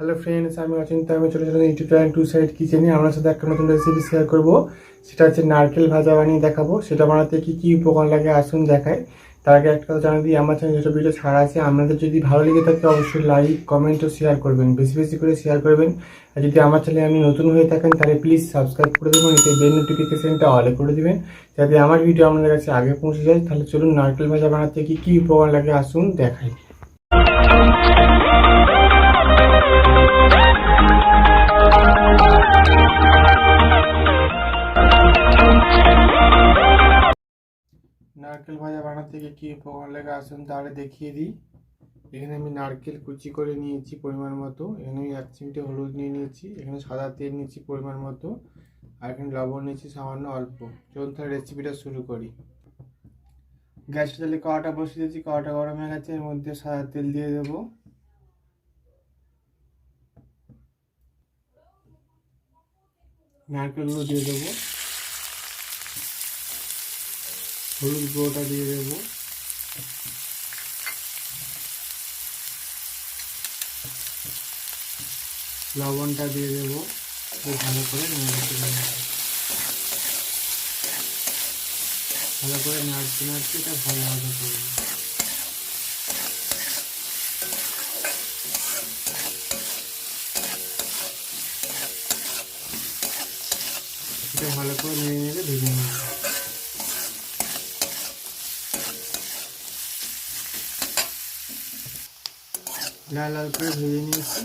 Hello friends, আমি অচিন্তা। আমি ছোটো ছোটো ইউটিউব চ্যানেল টু সাইড কিচেনে আপনার সাথে একটা নতুন রেসিপি শেয়ার করব। সেটা হচ্ছে নারকেল ভাজা বানিয়ে দেখাবো। সেটা বানাতে কী কী উপকরণ লাগে আসুন দেখায়। তার আগে একটা কথা জানিয়ে দিই, আমার চ্যানেলে ছোটো ভিডিও ছাড়া আছে। আপনাদের যদি ভালো লেগে থাকে অবশ্যই লাইক কমেন্ট ও শেয়ার করবেন, বেশি বেশি করে শেয়ার করবেন। আর যদি আমার চ্যানেলে আপনি নতুন হয়ে থাকেন তাহলে প্লিজ সাবস্ক্রাইব করে দেবেন, এতে বেল নোটিফিকেশনটা অলে করে দেবেন যাতে আমার ভিডিও আপনাদের কাছে আগে পৌঁছে যায়। তাহলে চলুন নারকেল ভাজা বানাতে কী কী উপকরণ লাগে আসুন দেখাই। নারকেল ভাজা বানাতে গিয়ে কী উপকরণ লাগে আসুন তাহলে দেখিয়ে দিই। এখানে আমি নারকেল কুচি করে নিয়েছি পরিমাণ মতো। এখানে আমি 1 চিমটে হলুদ নিয়ে নিয়েছি। এখানে সাদা তেল নিয়েছি পরিমাণ মতো। আর এখানে লবণ নিয়েছি সামান্য অল্প। চলুন তাহলে রেসিপিটা শুরু করি। গ্যাসটা তাহলে কড়াটা বসিয়ে দিয়েছি, কড়াটা গরম হয়ে গেছে। এর মধ্যে সাদা তেল দিয়ে দেবো। নারকেলগুলো দিয়ে দেবো, হলুদ গুঁড়োটা দিয়ে দেবো, লবণটা দিয়ে দেবো। ভালো করে নাড়তে নাড়তে এটা ভালো ভালো করবো। এটা ভালো করে নেড়ে নেড়ে ভেজে নেব। লাল লাল করে ভেজে নিয়েছি,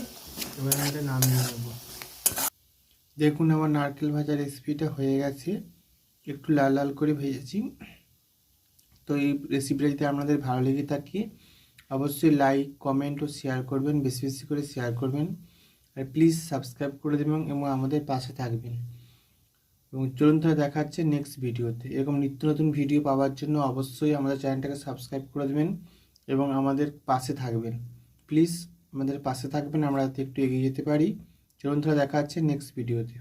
এবার আমি এটা নামিয়ে নেব। দেখুন আমার নারকেল ভাজা রেসিপিটা হয়ে গেছে, একটু লাল লাল করে ভেজেছি। তো এই রেসিপিটা যদি আপনাদের ভালো লেগে থাকে অবশ্যই লাইক কমেন্ট ও শেয়ার করবেন, বেশি বেশি করে শেয়ার করবেন। আর প্লিজ সাবস্ক্রাইব করে দেবেন এবং আমাদের পাশে থাকবেন। এবং চলুন তাহলে দেখা হচ্ছে নেক্সট ভিডিওতে। এরকম নিত্য নতুন ভিডিও পাওয়ার জন্য অবশ্যই আমাদের চ্যানেলটাকে সাবস্ক্রাইব করে দেবেন এবং আমাদের পাশে থাকবেন। প্লিজ আমাদের পাশে থাকবেন, আমরা যাতে একটু এগিয়ে যেতে পারি। চলুন তাহলে দেখা হচ্ছে নেক্সট ভিডিওতে।